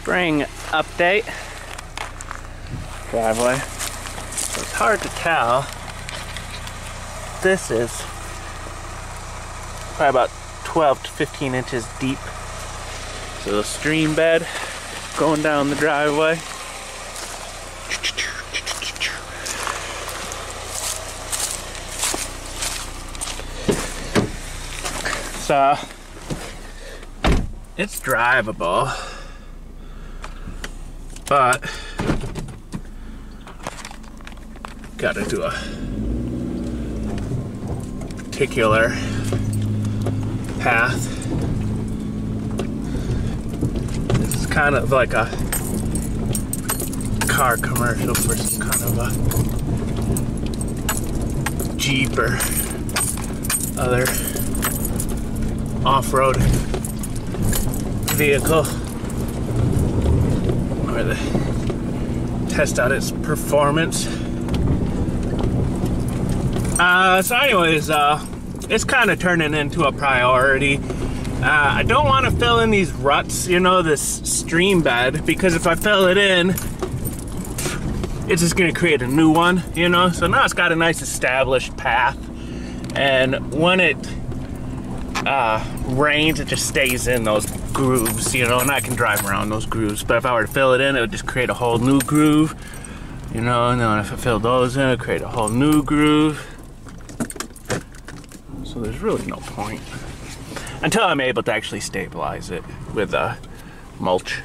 spring update. Driveway. So it's hard to tell. This is probably about 12 to 15 inches deep. So the stream bed going down the driveway. So it's drivable, but gotta do a particular path. This is kind of like a car commercial for some kind of a Jeep or other off-road vehicle, where they test out its performance. So anyways, it's kind of turning into a priority. I don't want to fill in these ruts, you know, this stream bed, because if I fill it in, it's just going to create a new one, you know. So now it's got a nice established path, and when it rains, it just stays in those grooves, you know, and I can drive around those grooves. But if I were to fill it in, it would just create a whole new groove, you know. And then if I fill those in, it would create a whole new groove. So there's really no point until I'm able to actually stabilize it with mulch.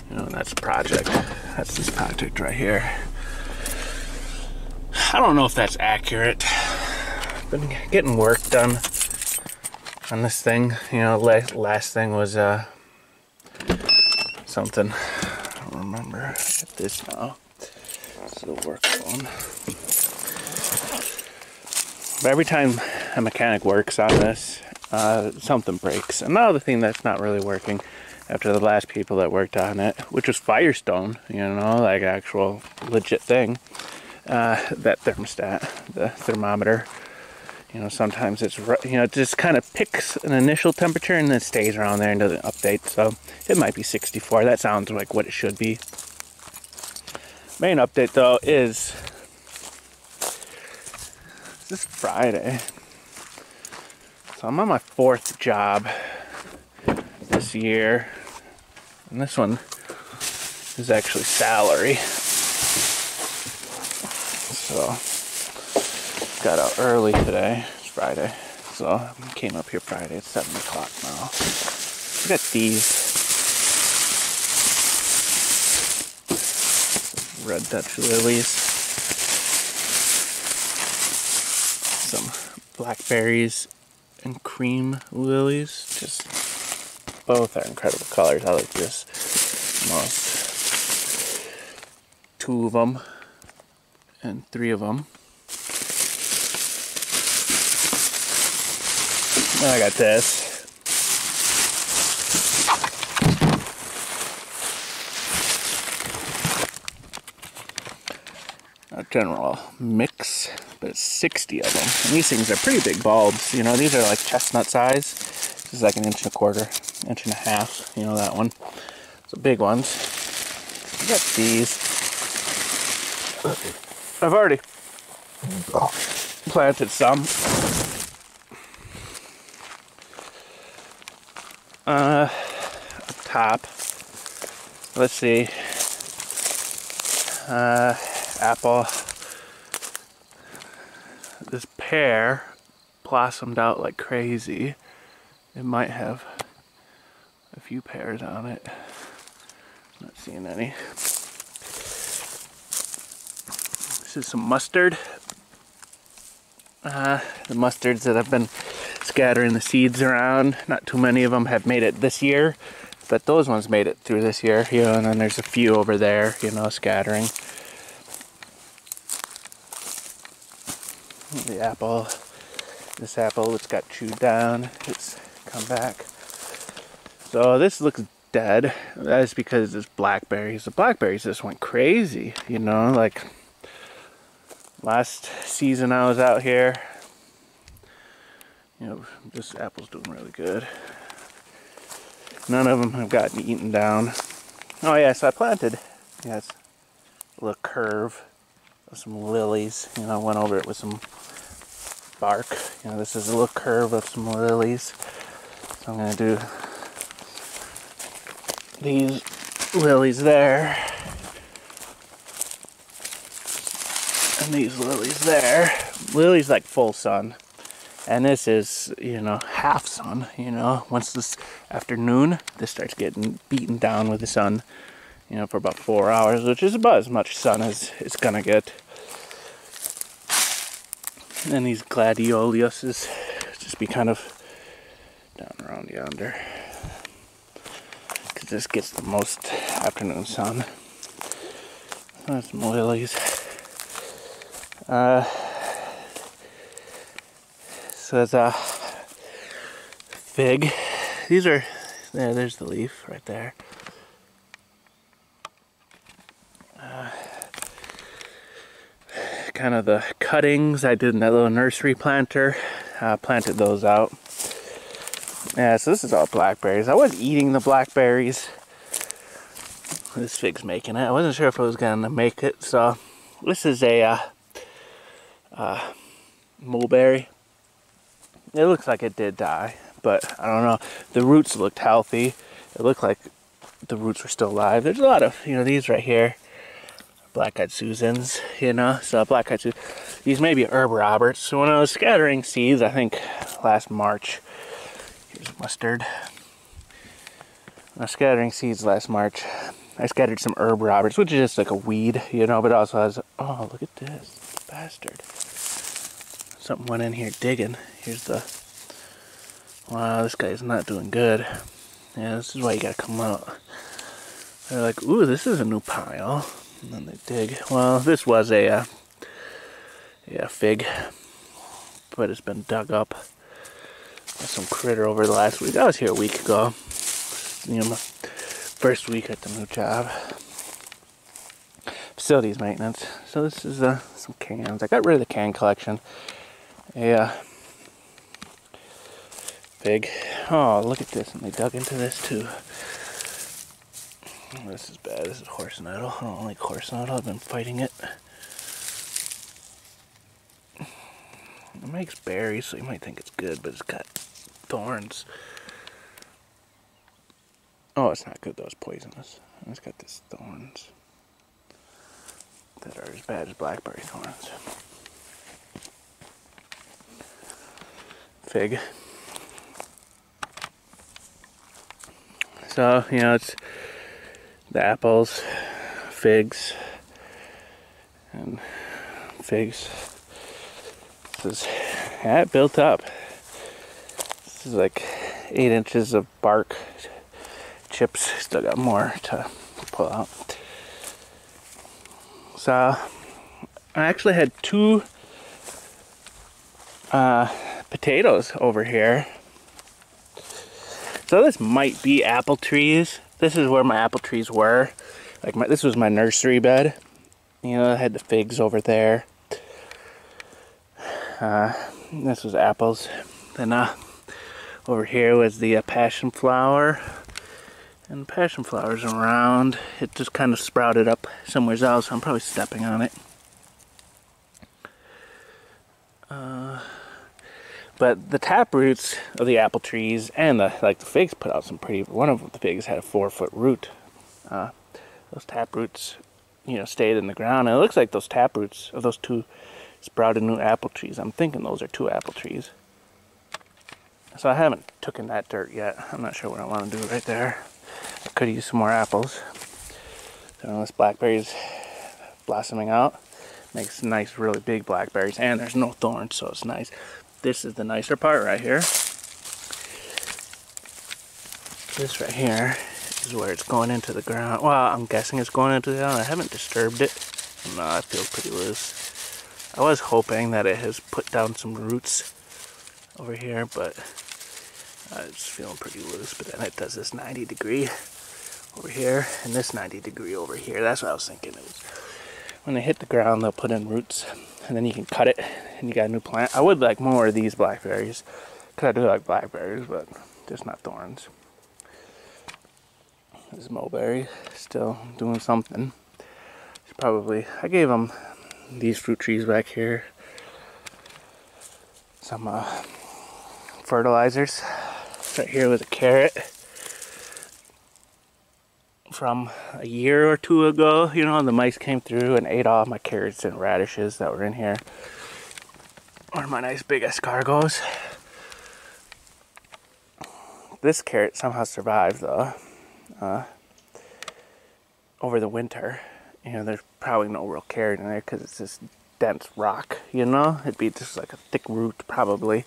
You know, and that's a project. That's this project right here. I don't know if that's accurate. Been getting work done on this thing. You know, last thing was something. I don't remember. I get this now. It's a work phone. But every time a mechanic works on this, something breaks. Another thing that's not really working after the last people that worked on it, which was Firestone, you know, like actual legit thing, that thermostat, the thermometer, you know, sometimes it's, you know, it just kind of picks an initial temperature and then stays around there and doesn't update. So it might be 64. That sounds like what it should be. Main update though is this Friday. So I'm on my 4th job this year, and this one is actually salary. So got out early today. It's Friday, so I came up here Friday. It's 7 o'clock now. I got these red Dutch lilies, some blackberries and cream lilies. Just both are incredible colors. I like this most. 2 of them and 3 of them. And I got this. A general mix, but it's 60 of them. And these things are pretty big bulbs. You know, these are like chestnut size. This is like 1.25 inches, 1.5 inches. You know that one. So big ones. I got these. I've already planted some. Up top. Let's see. Apple. This pear blossomed out like crazy. It might have a few pears on it. Not seeing any. This is some mustard. The mustards that I've been scattering the seeds around. Not too many of them have made it this year, but those ones made it through this year. You know, and then there's a few over there, you know, scattering. The apple, this apple, it's got chewed down, it's come back. So this looks dead. That is because it's blackberries. The blackberries just went crazy, you know, like last season I was out here, you know, this apple's doing really good. None of them have gotten eaten down. Oh yeah, so I planted, yes, a little curve of some lilies. You know, I went over it with some bark. You know, this is a little curve of some lilies. So I'm gonna do these lilies there. And these lilies there. Lilies like full sun. And this is, you know, half sun, you know. Once this afternoon, this starts getting beaten down with the sun, you know, for about 4 hours, which is about as much sun as it's gonna get. And then these gladiolus just be kind of down around yonder. Because this gets the most afternoon sun. There's some lilies. So there's a fig. These are, there's the leaf right there. Kind of the cuttings I did in that little nursery planter. Planted those out. Yeah, so this is all blackberries. I was eating the blackberries. This fig's making it. I wasn't sure if it was gonna make it, so this is a mulberry. It looks like it did die, but I don't know. The roots looked healthy. It looked like the roots were still alive. There's a lot of, you know, these right here, black-eyed Susans, you know. So black-eyed Susans, these may be Herb Roberts. So when I was scattering seeds, I think last March, here's mustard. When I was scattering seeds last March, I scattered some Herb Roberts, which is just like a weed, you know, but also has, oh, look at this, bastard. Something went in here digging. Here's the, wow, this guy's not doing good. Yeah, this is why you gotta come out. They're like, ooh, this is a new pile. And then they dig. Well, this was a fig, but it's been dug up by some critter over the last week. I was here a week ago. You know, my first week at the new job. Facilities maintenance. So this is some cans. I got rid of the can collection. Fig. Oh, look at this. And they dug into this too. Oh, this is bad. This is horse nettle. I don't like horse nettle. I've been fighting it. It makes berries, so you might think it's good, but it's got thorns. Oh, it's not good though. It's poisonous. It's got these thorns that are as bad as blackberry thorns. Fig. So, you know, it's the apples, figs, and figs. This is, yeah, it built up. This is like 8 inches of bark chips. Still got more to pull out. So I actually had 2 potatoes over here. So this might be apple trees. This is where my apple trees were. Like this was my nursery bed. You know, I had the figs over there. This was apples. Then over here was the passion flower. And passion flowers around. It just kind of sprouted up somewhere else. So I'm probably stepping on it. But the tap roots of the apple trees and the figs put out some pretty. One of the figs had a 4-foot root. Those tap roots, you know, stayed in the ground. And it looks like those tap roots of those 2 sprouted new apple trees. I'm thinking those are 2 apple trees. So I haven't taken that dirt yet. I'm not sure what I want to do right there. I could use some more apples. So this blackberry's blossoming out. Makes nice, really big blackberries. And there's no thorns, so it's nice. This is the nicer part right here. This right here is where it's going into the ground. Well, I'm guessing it's going into the ground. I haven't disturbed it. No, it feels pretty loose. I was hoping that it has put down some roots over here, but it's feeling pretty loose. But then it does this 90 degree over here and this 90 degree over here. That's what I was thinking. It was, when they hit the ground, they'll put in roots, and then you can cut it, and you got a new plant. I would like more of these blackberries, because I do like blackberries, but just not thorns. This mulberry still doing something. Probably, I gave them these fruit trees back here some fertilizers. Right here was a carrot from a year or two ago. You know, the mice came through and ate all my carrots and radishes that were in here. Or my nice big escargots. This carrot somehow survived though, over the winter. You know, there's probably no real carrot in there because it's this dense rock, you know? It'd be just like a thick root probably,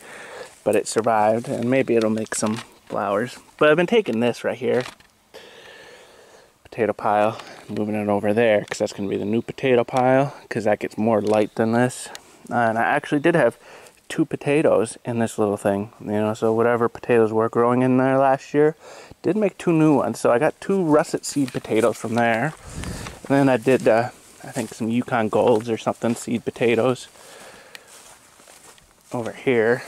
but it survived, and maybe it'll make some flowers. But I've been taking this right here, potato pile, moving it over there because that's going to be the new potato pile because that gets more light than this. And I actually did have 2 potatoes in this little thing, you know, so whatever potatoes were growing in there last year, did make 2 new ones. So I got 2 russet seed potatoes from there. And then I did, I think, some Yukon Golds or something, seed potatoes over here.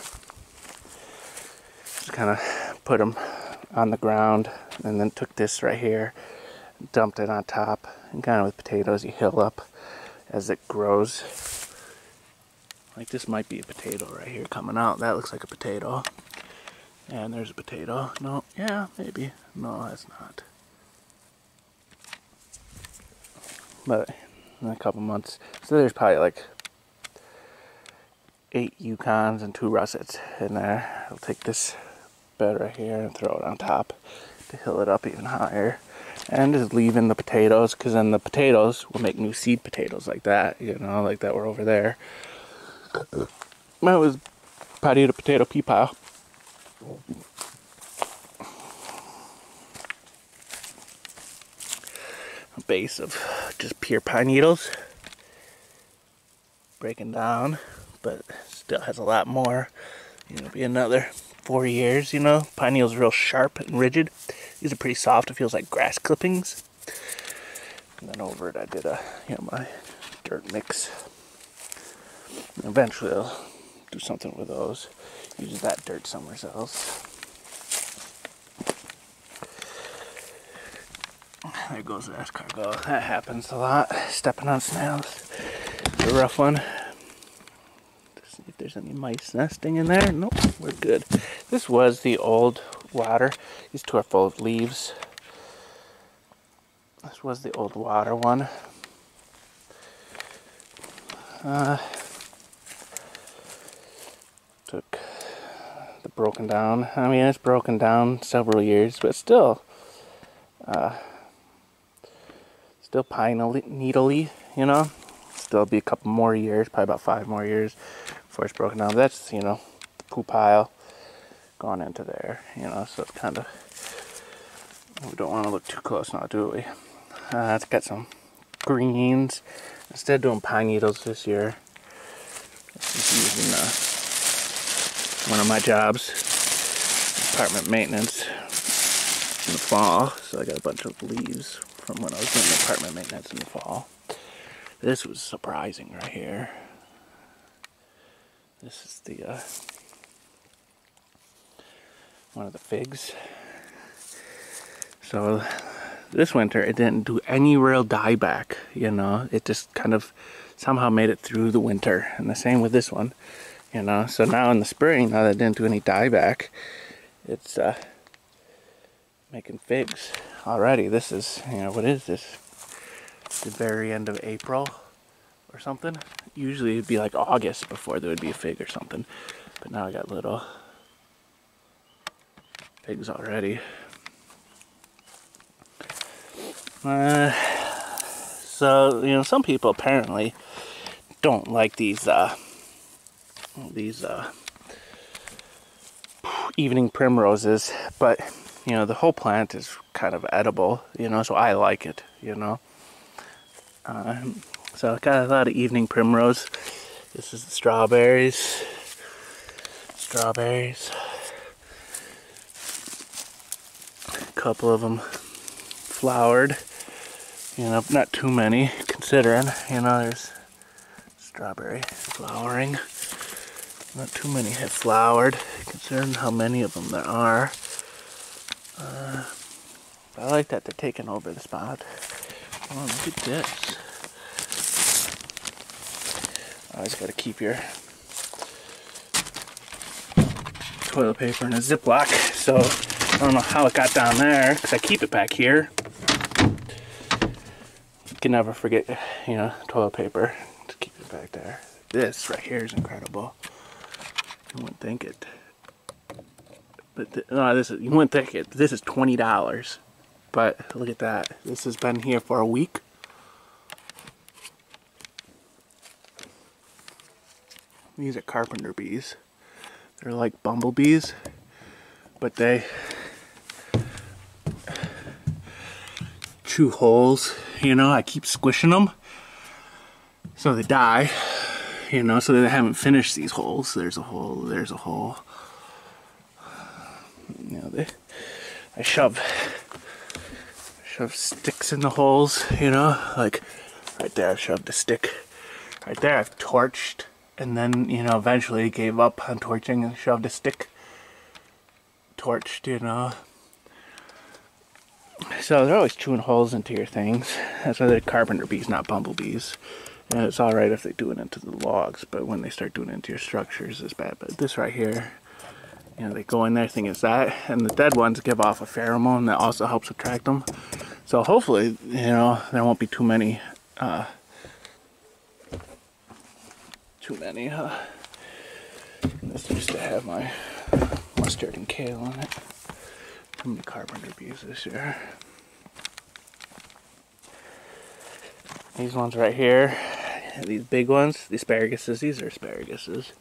Just kind of put them on the ground, and then took this right here, dumped it on top, and kind of with potatoes, you hill up as it grows. Like this might be a potato right here coming out. That looks like a potato. And there's a potato. No, yeah, maybe. No, that's not. But in a couple months, so there's probably like 8 Yukons and 2 russets in there. I'll take this bed right here and throw it on top to hill it up even higher. And just leave in the potatoes, because then the potatoes will make new seed potatoes like that, you know, like that were over there. That was patio to potato pea pile. A base of just pure pine needles, breaking down, but still has a lot more. You know, be another 4 years. You know, pine needles are real sharp and rigid. These are pretty soft. It feels like grass clippings. And then over it, I did my dirt mix. And eventually, I'll do something with those. Use that dirt somewhere else. There goes the escargot. That happens a lot. Stepping on snails. It's a rough one. Let's see if there's any mice nesting in there. Nope, we're good. This was the old water. These 2 are full of leaves. This was the old water one. Took the broken down. I mean, it's broken down several years, but still pine needly, you know. Still be a couple more years, probably about 5 more years before it's broken down. But that's, you know, the poo pile gone into there, you know, so it's kind of, we don't want to look too close now, do we? It's got some greens. Instead of doing pine needles this year, this is using one of my jobs, apartment maintenance, in the fall. So I got a bunch of leaves from when I was doing apartment maintenance in the fall. This was surprising right here. This is the one of the figs. So this winter it didn't do any real dieback, you know. It just kind of somehow made it through the winter, and the same with this one, you know. So now in the spring, now that it didn't do any dieback, it's making figs already. This is, you know, what is this? The very end of April or something. Usually it'd be like August before there would be a fig or something, but now I got little figs already. So, you know, some people apparently don't like these evening primroses, but you know, the whole plant is kind of edible, you know, so I like it, you know. So I got a lot of evening primrose. This is the strawberries. A couple of them flowered, you know, not too many considering, you know, there's strawberry flowering. Not too many have flowered, considering how many of them there are. I like that they're taking over the spot. Oh, look at this. Always got to keep your toilet paper in a Ziploc. So I don't know how it got down there because I keep it back here. You can never forget, you know, toilet paper. Just keep it back there. This right here is incredible. You wouldn't think it. But no, this is, you wouldn't think it. This is $20. But look at that. This has been here for a week. These are carpenter bees. They're like bumblebees, but they chew holes. You know, I keep squishing them so they die. You know, so they haven't finished these holes. There's a hole. There's a hole. You know, I shove sticks in the holes. You know, like right there, I've shoved a stick. Right there, I've torched. And then, you know, eventually gave up on torching and shoved a stick. Torched, you know. So they're always chewing holes into your things. That's why they're carpenter bees, not bumblebees. And it's alright if they do it into the logs, but when they start doing it into your structures, it's bad. But this right here, you know, they go in there thinking it's that. And the dead ones give off a pheromone that also helps attract them. So hopefully, you know, there won't be too many this used to have my mustard and kale in it. Too many carpenter bees this year. These ones right here, these big ones, the asparaguses, these are asparaguses.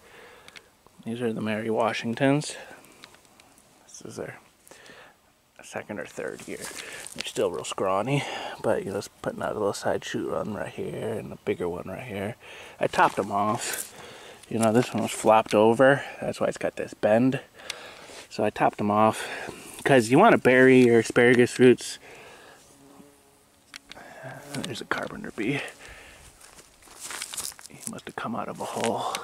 These are the Mary Washingtons. This is their second or third year. They're still real scrawny, but you know, it's putting out a little side shoot one right here and a bigger one right here. I topped them off. You know, this one was flopped over. That's why it's got this bend. So I topped them off because you want to bury your asparagus roots. There's a carpenter bee. He must have come out of a hole.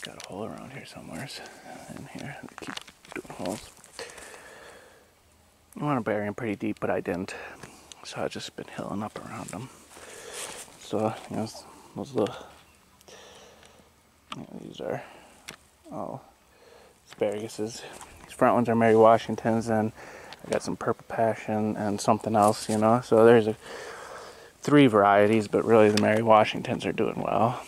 Got a hole around here somewhere. In here, I keep doing holes. You want to bury them pretty deep, but I didn't. So I've just been hilling up around them. So, you know, those little, you know, these are all asparaguses. These front ones are Mary Washingtons, and I got some Purple Passion and something else, you know. So there's 3 varieties, but really the Mary Washingtons are doing well.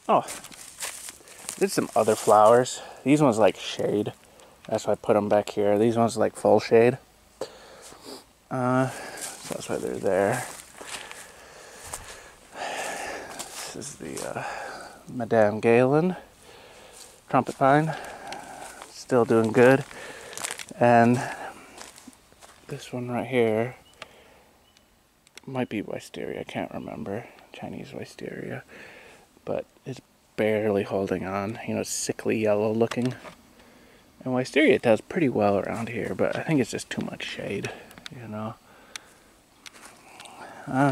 Oh, did some other flowers. These ones like shade. That's why I put them back here. These ones like full shade. So that's why they're there. This is the Madame Galen trumpet vine. Still doing good. And this one right here might be wisteria. I can't remember. Chinese wisteria. But it's barely holding on. You know, it's sickly yellow looking. And wisteria does pretty well around here, but I think it's just too much shade, you know.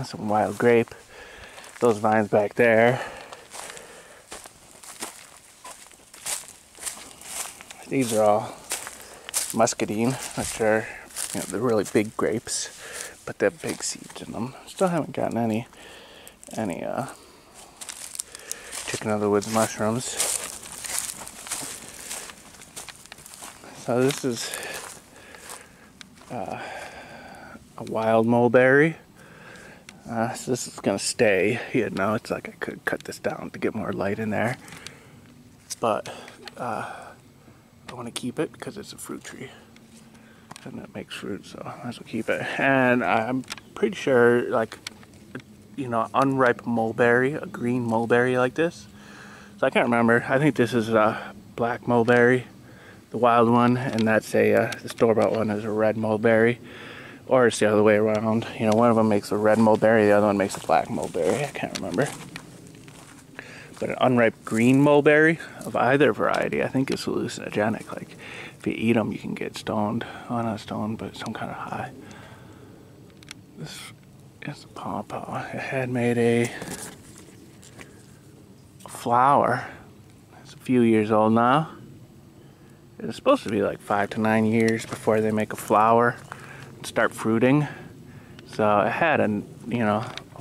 Some wild grape. Those vines back there. These are all muscadine, which are, you know, they're really big grapes, but they have big seeds in them. Still haven't gotten any chicken of the woods mushrooms. So this is a wild mulberry. So this is gonna stay. You know, it's like I could cut this down to get more light in there, but I want to keep it because it's a fruit tree and it makes fruit, so I might as well keep it. And I'm pretty sure, like, you know, unripe mulberry, a green mulberry like this. So I can't remember. I think this is a black mulberry, the wild one, and that's the store-bought one is a red mulberry, or it's the other way around. You know, one of them makes a red mulberry, the other one makes a black mulberry. I can't remember. But an unripe green mulberry of either variety, I think, is hallucinogenic. Like, if you eat them, you can get stoned. Well, not stoned, but some kind of high. This is a pawpaw. It had made a flower. It's a few years old now. It's supposed to be like 5 to 9 years before they make a flower and start fruiting. So it had a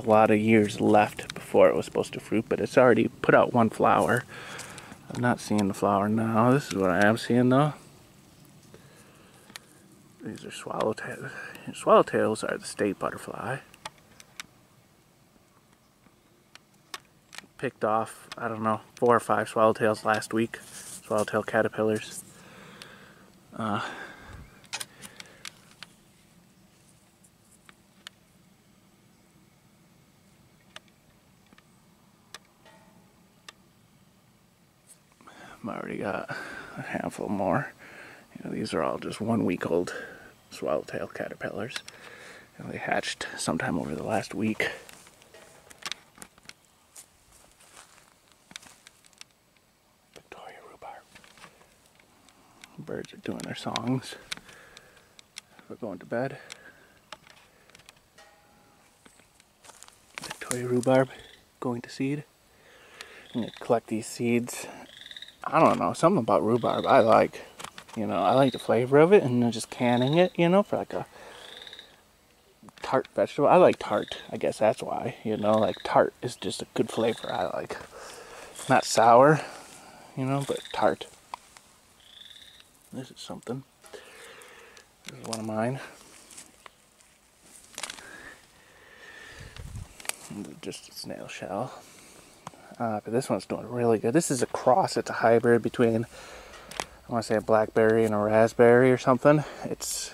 lot of years left before it was supposed to fruit, but it's already put out one flower. I'm not seeing the flower now. This is what I am seeing though. These are swallowtails. Swallowtails are the state butterfly. Picked off, I don't know, 4 or 5 swallowtails last week. Swallowtail caterpillars. I'm already got a handful more. These are all just 1 week old swallowtail caterpillars. They hatched sometime over the last week. Victoria rhubarb. Birds are doing their songs. We're going to bed. Victoria rhubarb going to seed. I'm going to collect these seeds. I don't know, something about rhubarb I like. I like the flavor of it, and then just canning it, for like a tart vegetable. I like tart, I guess that's why, like tart is just a good flavor I like. Not sour, but tart. This is something. This is one of mine. Just a snail shell. But this one's doing really good. This is a cross. It's a hybrid between, I want to say, a blackberry and a raspberry or something. It's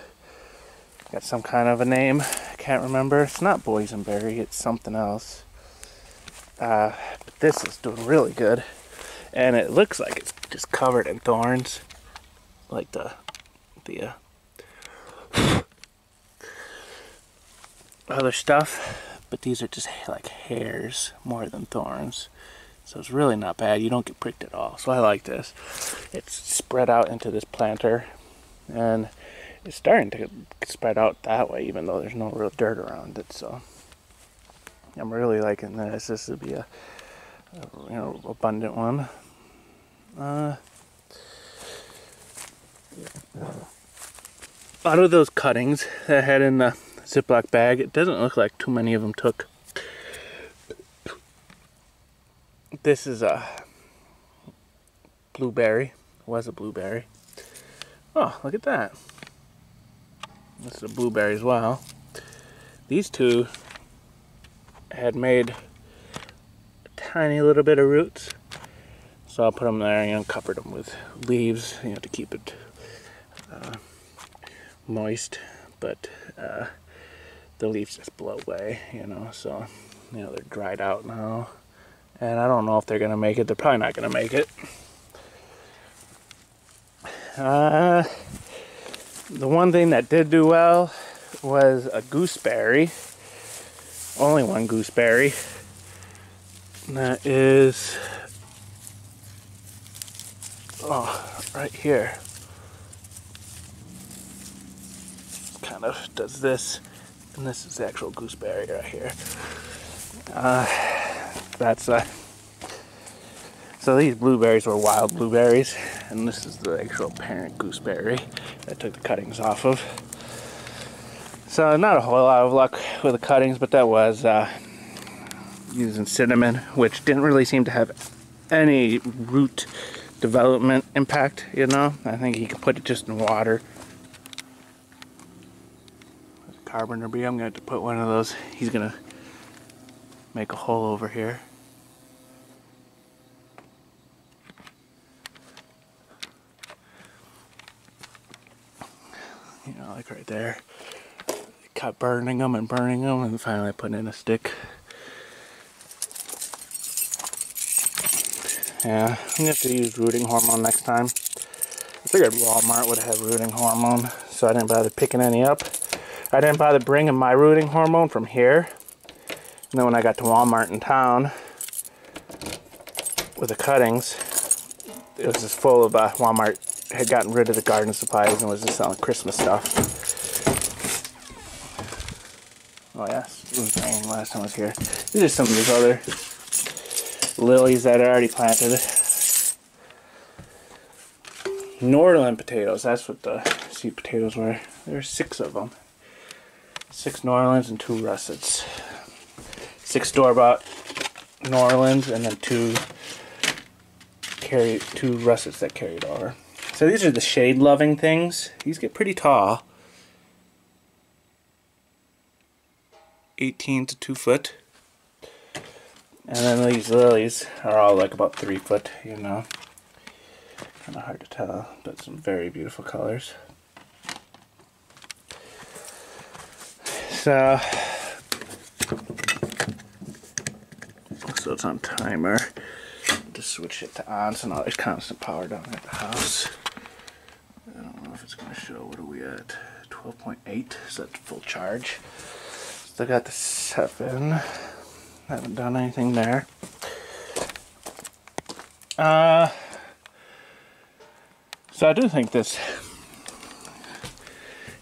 got some kind of a name. I can't remember. It's not boysenberry. It's something else. But this is doing really good. And it looks like it's just covered in thorns. Like the other stuff. But these are just like hairs more than thorns. So it's really not bad. You don't get pricked at all. So I like this. It's spread out into this planter. And it's starting to spread out that way, even though there's no real dirt around it. So I'm really liking this. This would be a abundant one. Out of those cuttings that I had in the Ziploc bag, it doesn't look like too many of them took. This is a blueberry. Was a blueberry. Oh, look at that. This is a blueberry as well. These two had made a tiny little bit of roots. So I'll put them there and cover them with leaves, to keep it moist. But the leaves just blow away, so they're dried out now. And I don't know if they're gonna make it. They're probably not gonna make it. The one thing that did do well was a gooseberry. Only one gooseberry. And that is, right here. Kind of does this, and this is the actual gooseberry right here. So these blueberries were wild blueberries, and this is the actual parent gooseberry that I took the cuttings off of. So not a whole lot of luck with the cuttings, but that was using cinnamon, which didn't really seem to have any root development impact, I think you can put it just in water. Carpenter bee, I'm going to have to put one of those. He's going to make a hole over here. Like right there. Kept burning them, and finally put in a stick. Yeah, I'm going to have to use rooting hormone next time. I figured Walmart would have rooting hormone, so I didn't bother picking any up. I didn't bother bringing my rooting hormone from here. And then when I got to Walmart in town with the cuttings, it was just full of Walmart had gotten rid of the garden supplies and was just selling Christmas stuff. Oh yes, it was raining last time I was here. These are some of these other lilies that I already planted. Norland potatoes. That's what the sweet potatoes were. There were 6 of them. 6 Norlands and 2 russets. 6 store-bought Norlands and then 2 russets that carried over. So these are the shade-loving things. These get pretty tall. 18 to 2 foot. And then these lilies are all like about 3 foot, you know. Kind of hard to tell, but some very beautiful colors. So it's on timer. Just switch it to on, so now there's constant power down at the house. I don't know if it's going to show. What are we at? 12.8. So that's full charge. Still got the 7. Haven't done anything there. So I do think this,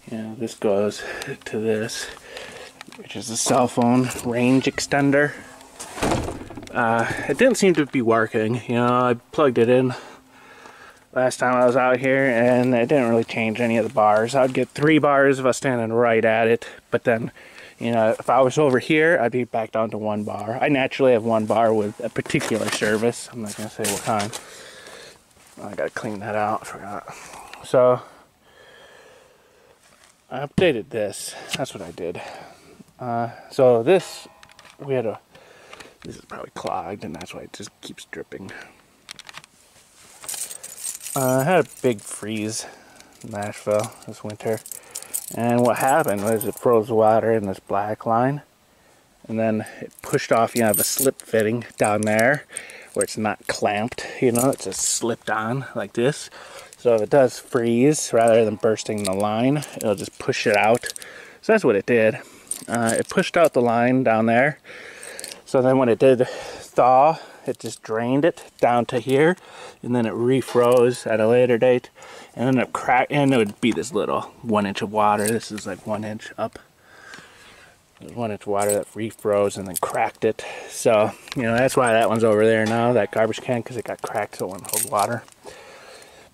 this goes to this, which is a cell phone range extender. It didn't seem to be working. I plugged it in last time I was out here and it didn't really change any of the bars. I'd get 3 bars if I was standing right at it, but then if I was over here, I'd be back down to 1 bar. I naturally have 1 bar with a particular service. I'm not going to say what kind. I got to clean that out. I forgot. So I updated this. That's what I did. So this, this is probably clogged, and that's why it just keeps dripping. I had a big freeze in Nashville this winter. And what happened was it froze water in this black line, and then it pushed off, the slip fitting down there where it's not clamped, it just slipped on like this. So if it does freeze, rather than bursting the line, it'll just push it out. So that's what it did. It pushed out the line down there. So then when it did thaw, it just drained it down to here, and then it refroze at a later date. And then it cracked, and it would be this little 1 inch of water. This is like 1 inch up. There's 1 inch of water that refroze and then cracked it. So, that's why that one's over there now, that garbage can, because it got cracked so it wouldn't hold water.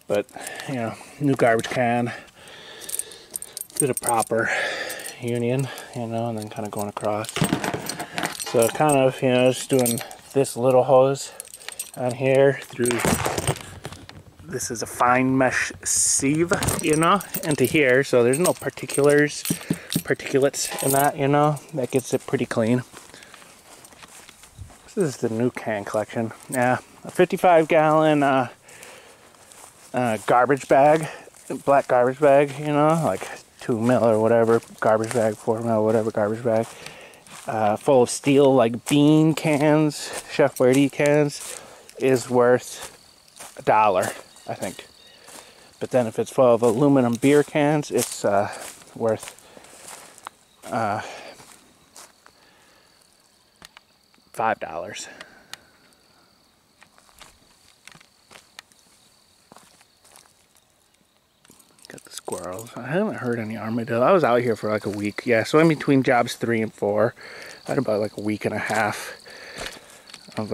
But, new garbage can. Did a proper union, and then kind of going across. So kind of, just doing this little hose on here through. This is a fine mesh sieve, into here, so there's no particulates in that, that gets it pretty clean. This is the new can collection. Yeah, a 55-gallon garbage bag, black garbage bag, like 2 mil or whatever, garbage bag, 4 mil, whatever garbage bag, full of steel, like bean cans, Chef Boyardee cans, is worth $1. I think. But then if it's full of aluminum beer cans, it's worth $5. Got the squirrels. I haven't heard any armadillo. I was out here for like a week. Yeah, so in between jobs 3 and 4, I had about like a week and a half of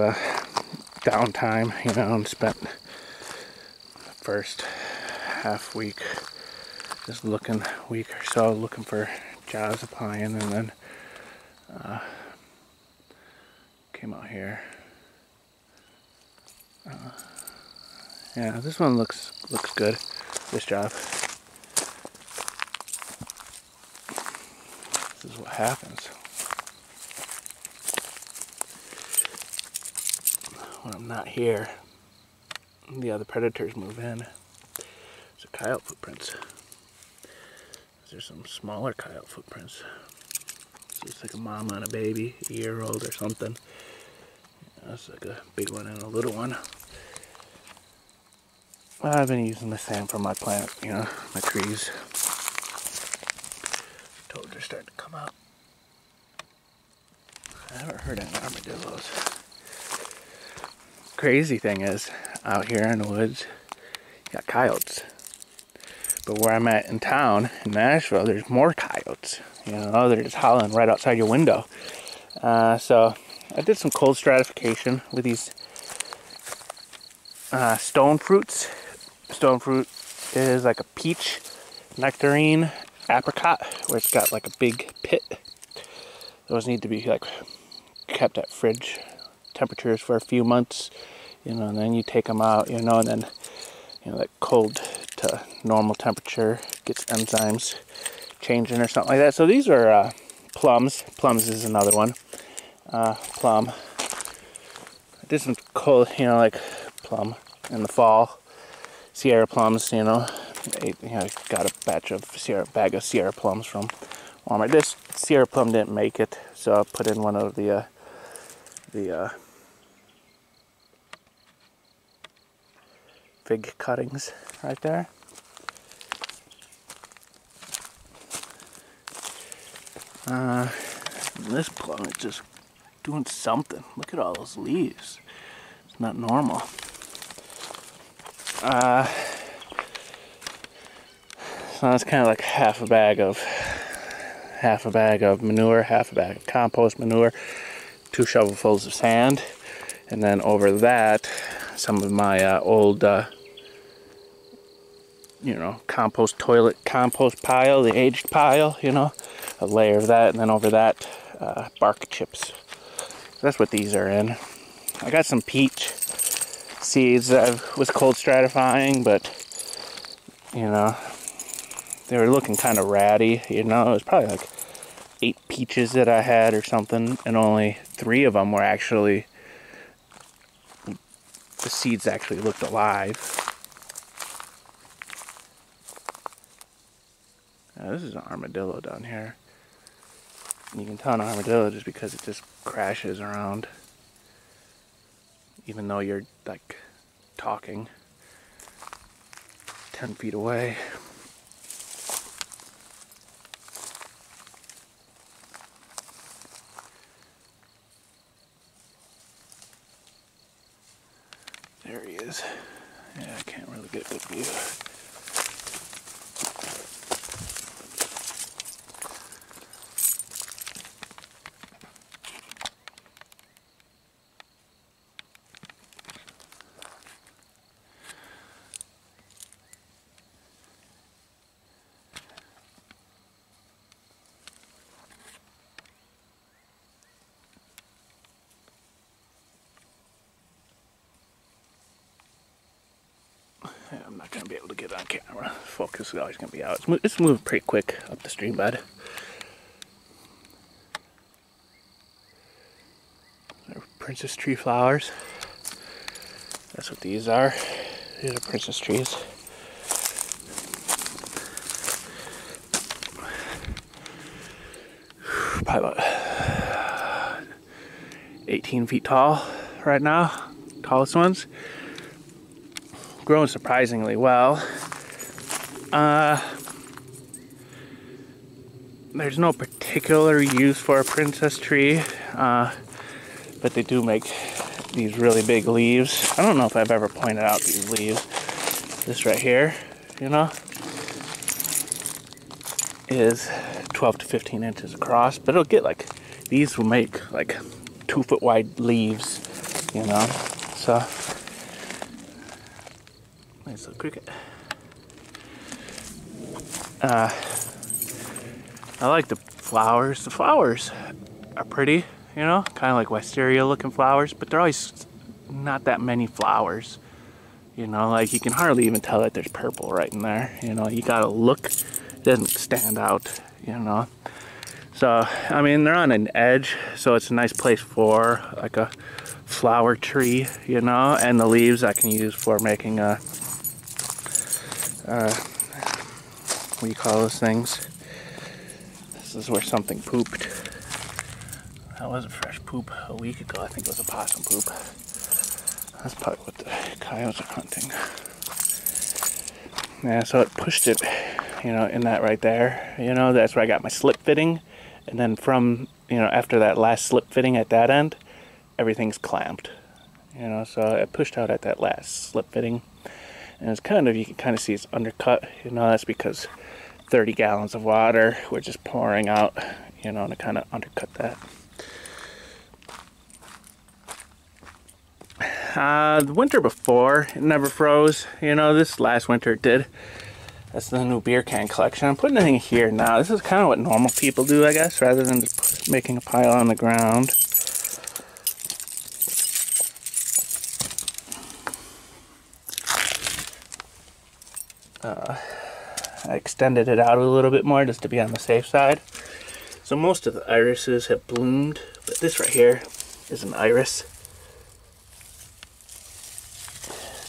downtime, and spent first half week just week or so looking for jobs, applying, and then came out here. Yeah, this one looks good, this job. This is what happens when I'm not here. The other predators move in. There's coyote footprints. There's some smaller coyote footprints. It's like a mama and a baby, a year-old or something. That's like a big one and a little one. I've been using the same for my plant, my trees. Toads are starting to come out. I haven't heard any armadillos. Crazy thing is, out here in the woods, you got coyotes. But where I'm at in town, in Nashville, there's more coyotes. They're just howling right outside your window. So I did some cold stratification with these stone fruits. Stone fruit is like a peach, nectarine, apricot, where it's got like a big pit. Those need to be like kept at fridge temperatures for a few months, you know, and then you take them out, you know, and then, you know, that cold to normal temperature gets enzymes changing or something like that. So these are plums. Plums is another one. Plum. I did some cold, you know, like plum in the fall. Sierra plums, you know. I got a bag of Sierra plums from Walmart. This Sierra plum didn't make it, so I put in one of the fig cuttings right there. This plum is just doing something. Look at all those leaves. It's not normal. So that's kind of like half a bag of manure, half a bag of compost manure, 2 shovelfuls of sand, and then over that, some of my old, you know, toilet compost pile, the aged pile, you know, a layer of that, and then over that, bark chips. That's what these are in. I got some peach seeds that I was cold stratifying, but, you know, they were looking kind of ratty, you know. It was probably like 8 peaches that I had or something, and only 3 of them were actually, the seeds actually looked alive. Now, this is an armadillo down here. You can tell an armadillo just because it just crashes around, even though you're like talking 10 feet away. There he is. Yeah, I can't really get a good view. I'm not going to be able to get on camera. Focus is always going to be out. It's moving pretty quick up the stream bed. They're princess tree flowers. That's what these are. These are princess trees. Probably about 18 feet tall right now. Tallest ones. Growing surprisingly well. There's no particular use for a princess tree, but they do make these really big leaves. I don't know if I've ever pointed out these leaves. This right here, you know, is 12 to 15 inches across, but it'll get like, these will make like 2 foot wide leaves, you know, so. Nice little cricket. I like the flowers. The flowers are pretty, you know, kind of like wisteria looking flowers, but they're always not that many flowers. You know, like you can hardly even tell that there's purple right in there. You know, you gotta look. It doesn't stand out, you know. So, I mean, they're on an edge, so it's a nice place for like a flower tree, you know, and the leaves I can use for making a what do you call those things? This is where something pooped. That was a fresh poop a week ago. I think it was a possum poop. That's probably what the coyotes are hunting. Yeah, so it pushed it, you know, in that right there. You know, that's where I got my slip fitting. And then from, you know, after that last slip fitting at that end, everything's clamped. You know, so it pushed out at that last slip fitting. And it's kind of, you can kind of see it's undercut, you know, that's because 30 gallons of water were just pouring out, you know, to kind of undercut that. The winter before, it never froze, you know, this last winter it did. That's the new beer can collection. I'm putting it in here now. This is kind of what normal people do, I guess, rather than just making a pile on the ground. I extended it out a little bit more just to be on the safe side. So most of the irises have bloomed, but this right here is an iris.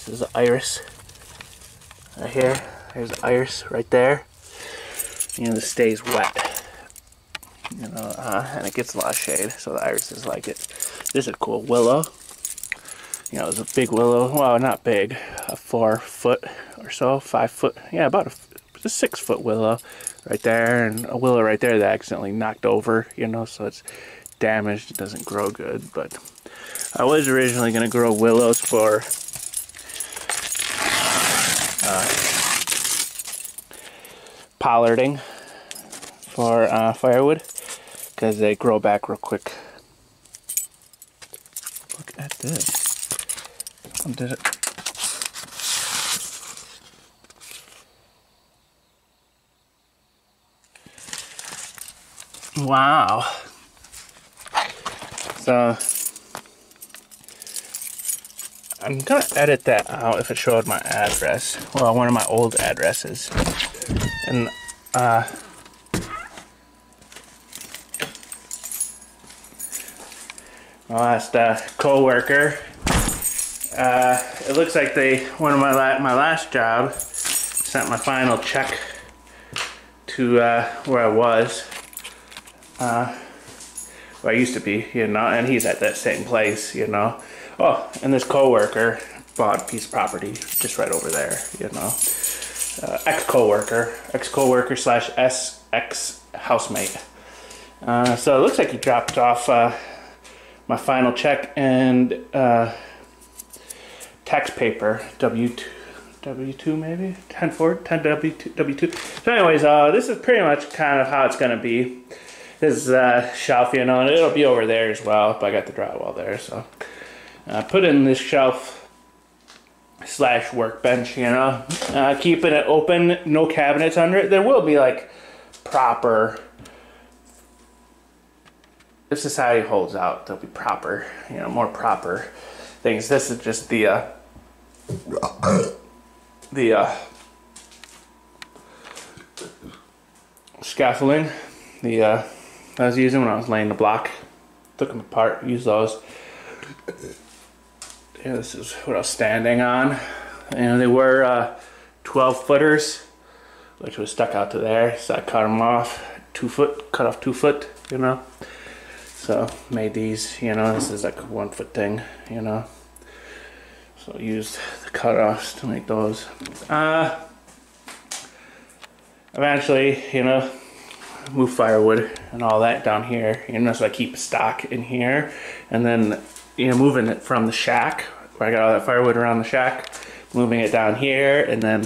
This is an iris right here. There's an iris right there. You know, this stays wet. You know, and it gets a lot of shade, so the irises like it. This is a cool willow. You know, it's a big willow. Well, not big, a 4 foot or so, 5 foot. Yeah, about a 6 foot willow right there, and a willow right there that accidentally knocked over. You know, so it's damaged. It doesn't grow good. But I was originally going to grow willows for pollarding for firewood, because they grow back real quick. Look at this. Did it? Wow. So I'm gonna edit that out if it showed my address. Well, one of my old addresses. And my last co-worker, it looks like one of my last job sent my final check to where I was, where I used to be, you know, and he's at that same place, you know. Oh, and this co-worker bought a piece of property just right over there, you know. Ex-co-worker slash ex-housemate. So it looks like he dropped off my final check and tax paper, W2 maybe? 10 W2. So anyways, this is pretty much kind of how it's going to be. This shelf, you know, and it'll be over there as well, but I got the drywall there, so. Put in this shelf slash workbench, you know, keeping it open, no cabinets under it. There will be like proper, if society holds out, there'll be proper, you know, more proper things. This is just the scaffolding I was using when I was laying the block. Took them apart, used those. Yeah, this is what I was standing on. And they were 12 footers, which was stuck out to there. So I cut them off, 2 foot, cut off 2 foot, you know. So made these, you know, this is like a 1 foot thing, you know. So I used the cut-offs to make those. Eventually, you know, move firewood and all that down here, you know, so I keep stock in here. And then, you know, moving it from the shack, where I got all that firewood around the shack, moving it down here, and then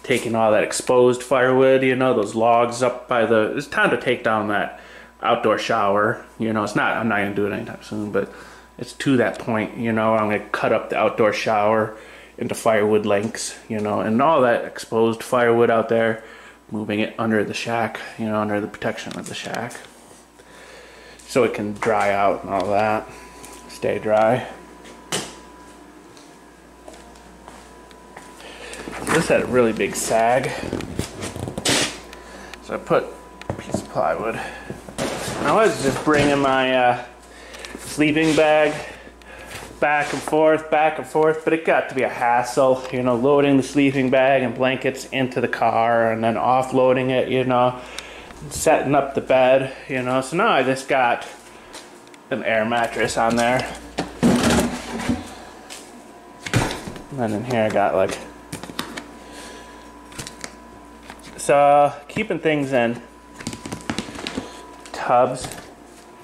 taking all that exposed firewood, you know, those logs up by it's time to take down that outdoor shower, you know. I'm not gonna do it anytime soon, but it's to that point, you know. I'm gonna cut up the outdoor shower into firewood lengths, you know, and all that exposed firewood out there, moving it under the shack, you know, under the protection of the shack, so it can dry out and all that, stay dry. This had a really big sag, so I put a piece of plywood. I was just bringing my sleeping bag back and forth, but it got to be a hassle, you know, loading the sleeping bag and blankets into the car and then offloading it, you know, setting up the bed, you know. So now I just got an air mattress on there. And then in here I got like, so keeping things in tubs,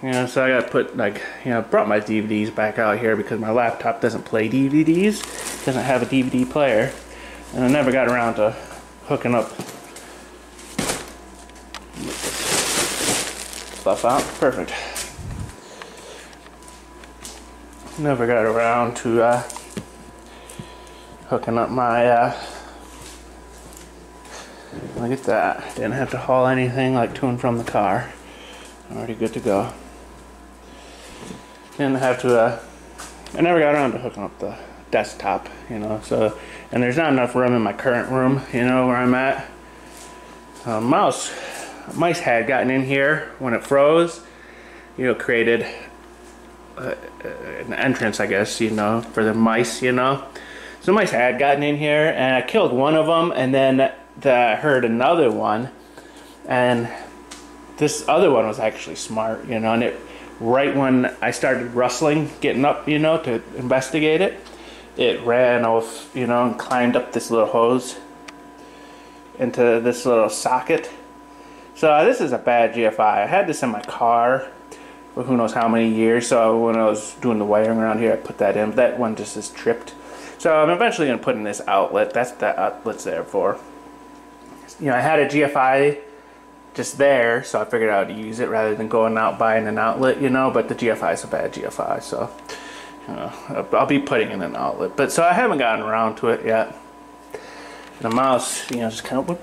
you know, so I gotta put like, you know, brought my DVDs back out here because my laptop doesn't play DVDs, doesn't have a DVD player, and I never got around to hooking up stuff out. Perfect. Never got around to Look at that. Didn't have to haul anything like to and from the car. Already good to go. Didn't have to, I never got around to hooking up the desktop, you know, so, and there's not enough room in my current room, you know, where I'm at. Mice had gotten in here when it froze, you know, created an entrance, I guess, you know, for the mice, you know. So mice had gotten in here, and I killed one of them, and then I heard another one, and this other one was actually smart, you know, and it, right when I started rustling, getting up, you know, to investigate it, it ran off, you know, and climbed up this little hose into this little socket. So this is a bad GFI. I had this in my car for who knows how many years, so when I was doing the wiring around here, I put that in. That one just is tripped. So I'm eventually going to put in this outlet. That's what that outlet's there for. You know, I had a GFI just there, so I figured I would use it rather than going out buying an outlet, you know, but the GFI is a bad GFI, so, you know, I'll be putting in an outlet. But so I haven't gotten around to it yet. The mouse, you know, just kind of,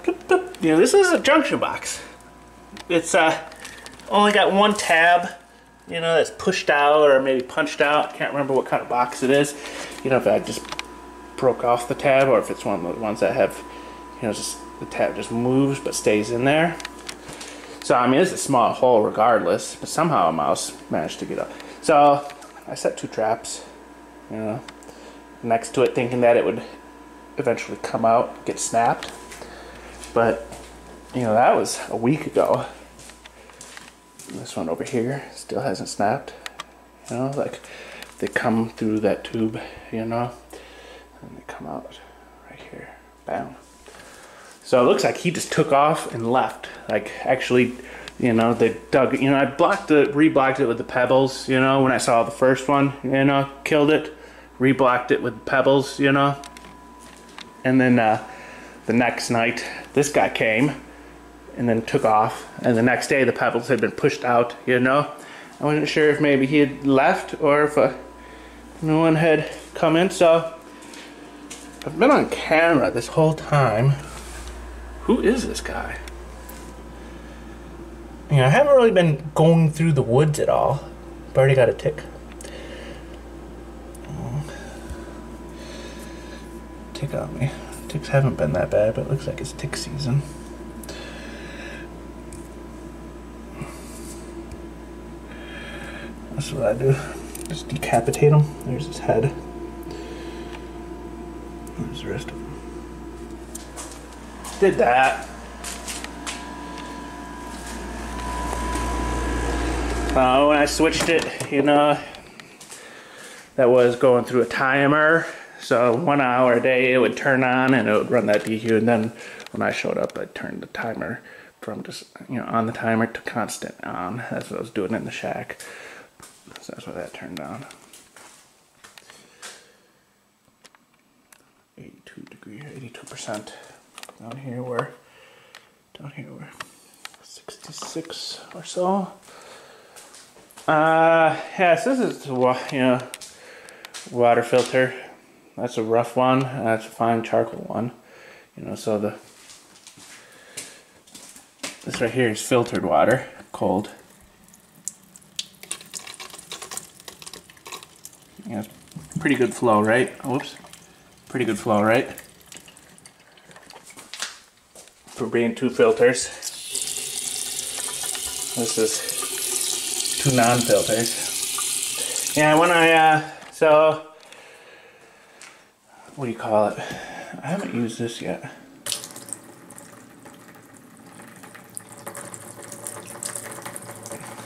you know, this is a junction box. It's only got one tab, you know, that's pushed out or maybe punched out. Can't remember what kind of box it is. You know, if I just broke off the tab or if it's one of the ones that have, you know, just the tab just moves but stays in there. So, I mean, it's a small hole regardless, but somehow a mouse managed to get up. So, I set 2 traps, you know, next to it, thinking that it would eventually come out, get snapped. But, you know, that was a week ago. And this one over here still hasn't snapped. You know, like, they come through that tube, you know, and they come out right here. Bam. So it looks like he just took off and left. Like, actually, you know, they dug, you know, I re-blocked it with the pebbles, you know, when I saw the first one, you know, killed it, re-blocked it with pebbles, you know. And then the next night, this guy came and then took off. And the next day, the pebbles had been pushed out, you know. I wasn't sure if maybe he had left or if no one had come in. So I've been on camera this whole time. Who is this guy? You know, I haven't really been going through the woods at all. I've already got a tick. Tick on me. Ticks haven't been that bad, but it looks like it's tick season. That's what I do. Just decapitate him. There's his head. There's the rest of him. Did that. When I switched it, you know, that was going through a timer. So 1 hour a day it would turn on and it would run that DQ, and then when I showed up, I'd turn the timer from just, you know, on the timer to constant on. That's what I was doing in the shack. So that's why that turned on. 82%. Down here we're 66 or so. Yes, this is, you know, water filter. That's a rough one. That's a fine charcoal one. You know, so this right here is filtered water, cold. Yeah, pretty good flow, right? Whoops. Pretty good flow, right? For being 2 filters. This is 2 non-filters. Yeah, when I, so, what do you call it? I haven't used this yet.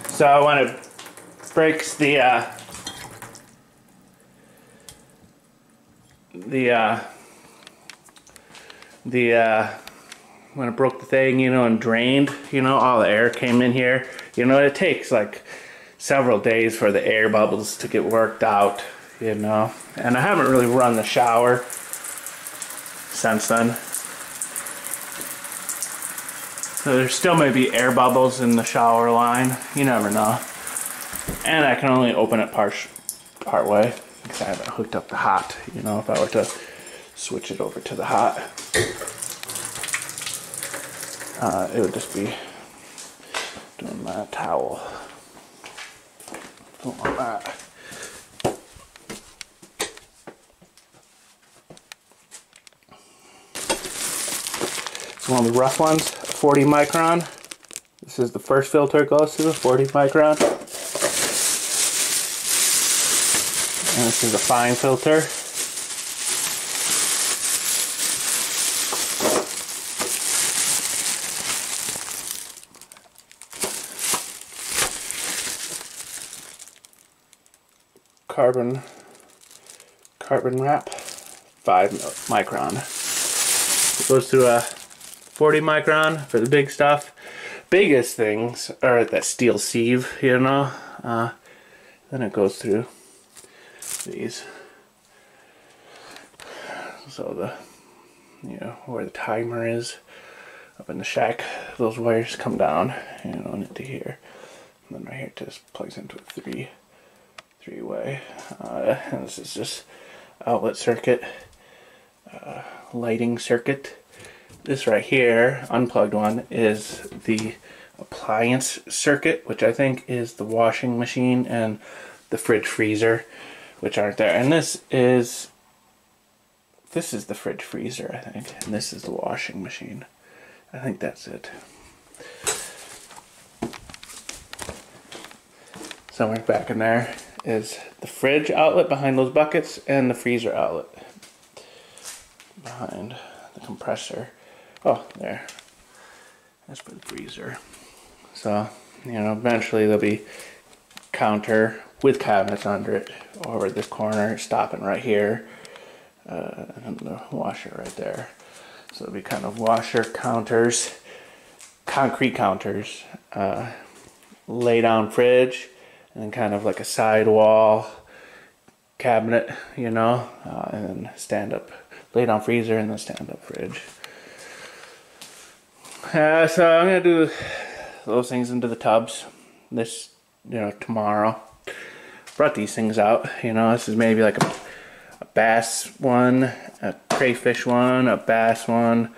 So when it breaks when it broke the thing, you know, and drained, you know, all the air came in here. You know, it takes like several days for the air bubbles to get worked out, you know. And I haven't really run the shower since then. So there still may be air bubbles in the shower line. You never know. And I can only open it part way because I haven't hooked up the hot, you know, if I were to switch it over to the hot. it would just be doing my towel. Don't want that. It's one of the rough ones, 40 micron. This is the first filter it goes to, 40 micron. And this is a fine filter. Carbon wrap, 5 micron. It goes to a 40 micron for the big stuff. Biggest things are that steel sieve, you know. Then it goes through these. So the, you know, where the timer is up in the shack, those wires come down, you know, into here. And then right here it just plugs into a three-way. And this is just outlet circuit, lighting circuit. This right here, unplugged one, is the appliance circuit, which I think is the washing machine and the fridge freezer, which aren't there. And this is the fridge freezer, I think, and this is the washing machine. I think that's it. Somewhere back in there is the fridge outlet behind those buckets and the freezer outlet behind the compressor. Oh, there. That's for the freezer. So, you know, eventually there'll be counter with cabinets under it over this corner, stopping right here, and the washer right there. So it'll be kind of washer counters, concrete counters, lay down fridge, and then kind of like a sidewall cabinet, you know, and then stand up, lay down freezer, and then stand up fridge. So I'm gonna do those things into the tubs this, you know, tomorrow. Brought these things out, you know. This is maybe like a bass one, a crayfish one, a bass one,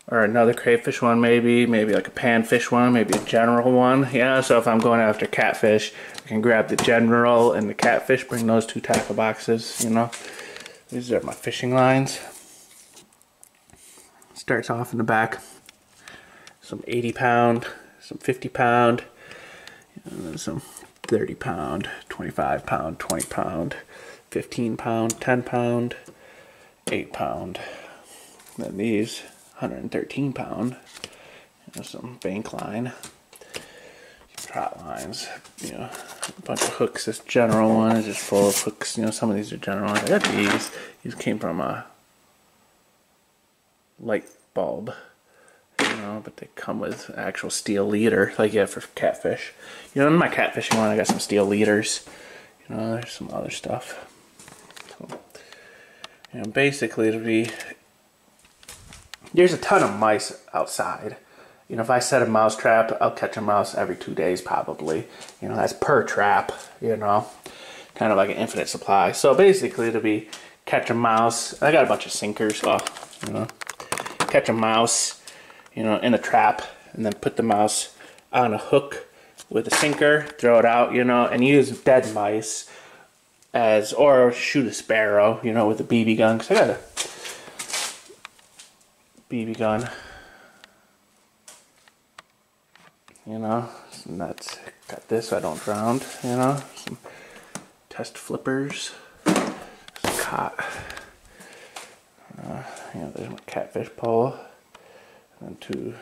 or another crayfish one, maybe like a panfish one, maybe a general one. Yeah, so if I'm going after catfish, I can grab the general and the catfish, bring those 2 tackle boxes, you know. These are my fishing lines. Starts off in the back. Some 80 pound, some 50 pound, and then some 30 pound, 25 pound, 20 pound, 15 pound, 10 pound, 8 pound. And then these 113 pound, you know, some bank line, trot lines, you know, a bunch of hooks. This general one is just full of hooks. You know, some of these are general ones. I got these. These came from a light bulb. You know, but they come with actual steel leader, like yeah, for catfish. You know, in my catfishing one, I got some steel leaders. You know, there's some other stuff. So, you know, basically, it'll be. There's a ton of mice outside. You know, if I set a mouse trap, I'll catch a mouse every 2 days probably. You know, that's per trap. You know, kind of like an infinite supply. So basically, it'll be catch a mouse. I got a bunch of sinkers. So, you know, catch a mouse, you know, in a trap, and then put the mouse on a hook with a sinker, throw it out, you know, and use dead mice as, or shoot a sparrow, you know, with a BB gun, because I got a BB gun, you know, some nuts. Got this so I don't drown, you know, some test flippers, some caught, you know, there's my catfish pole. And 2,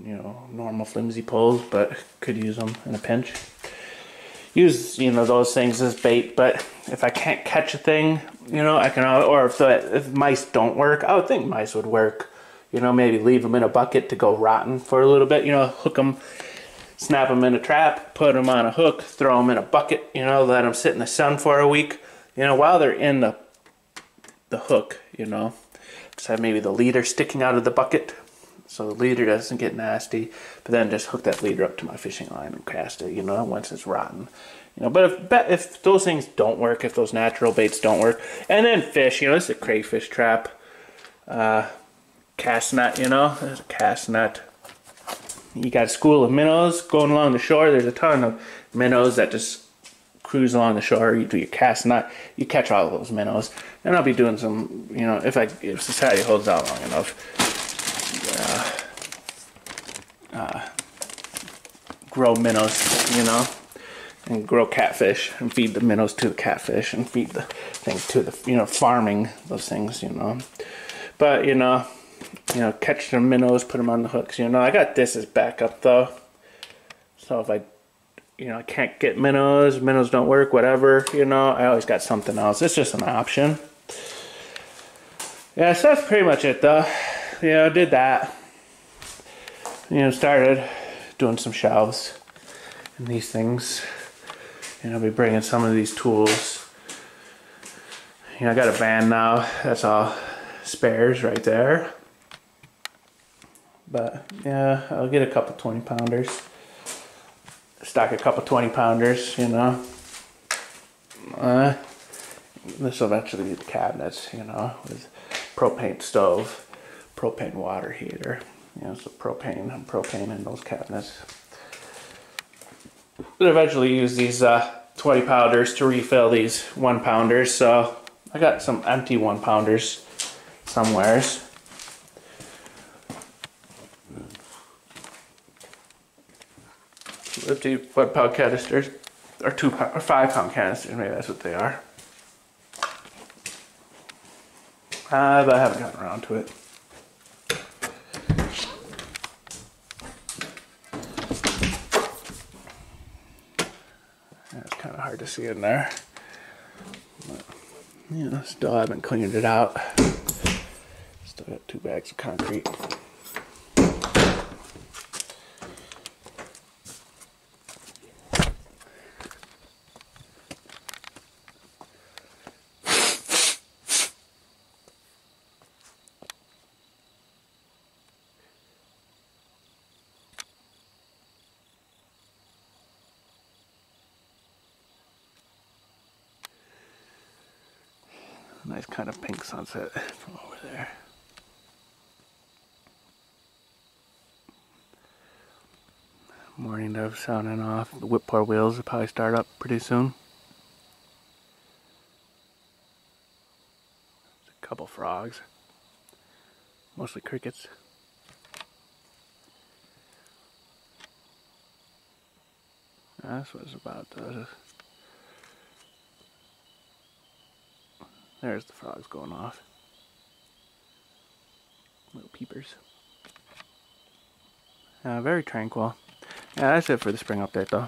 you know, normal flimsy poles, but could use them in a pinch. Use, you know, those things as bait, but if I can't catch a thing, you know, I can, or if mice don't work, I would think mice would work. You know, maybe leave them in a bucket to go rotten for a little bit, you know, hook them, snap them in a trap, put them on a hook, throw them in a bucket, you know, let them sit in the sun for a week, you know, while they're in the hook, you know. Just have maybe the leader sticking out of the bucket, so the leader doesn't get nasty, but then just hook that leader up to my fishing line and cast it, you know, once it's rotten. You know, but if those things don't work, if those natural baits don't work, and then fish, you know, this is a crayfish trap, cast net, you know, there's a cast net, you got a school of minnows going along the shore. There's a ton of minnows that just cruise along the shore. You do your cast net, you catch all of those minnows. And I'll be doing some, you know, if society holds out long enough, grow minnows, you know, and grow catfish and feed the minnows to the catfish and feed the things to the, you know, farming those things, you know. But, you know, catch the minnows, put them on the hooks, you know. I got this as backup though. So if I, you know, I can't get minnows don't work, whatever, you know, I always got something else. It's just an option. Yeah, so that's pretty much it though. You know, I did that. You know, started doing some shelves and these things. You know, I'll be bringing some of these tools. You know, I got a van now. That's all spares right there. But yeah, I'll get a couple 20-pounders. Stock a couple 20-pounders, you know. This will eventually be the cabinets, you know, with propane stove, propane water heater. You know, so propane in those cabinets. But eventually use these 20-pounders to refill these 1-pounders. So I got some empty 1-pounders somewheres. Empty 1-pound canisters, or 2-pound, or 5-pound canisters. Maybe that's what they are. But I haven't gotten around to it. It's kind of hard to see in there. But, you know, still haven't cleaned it out. Still got 2 bags of concrete. Nice kind of pink sunset from over there. Morning dove sounding off. The whip pour wheels will probably start up pretty soon. There's a couple frogs. Mostly crickets. That's what it's about. There's the frogs going off. Little peepers. Very tranquil. Yeah, that's it for the spring update though.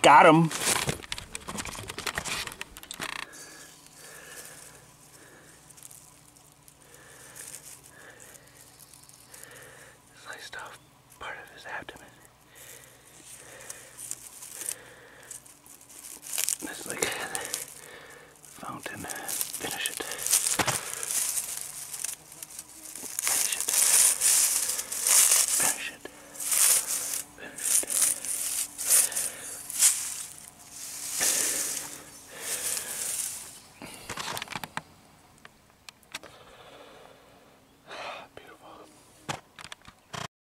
Got him. Sliced off part of his abdomen. like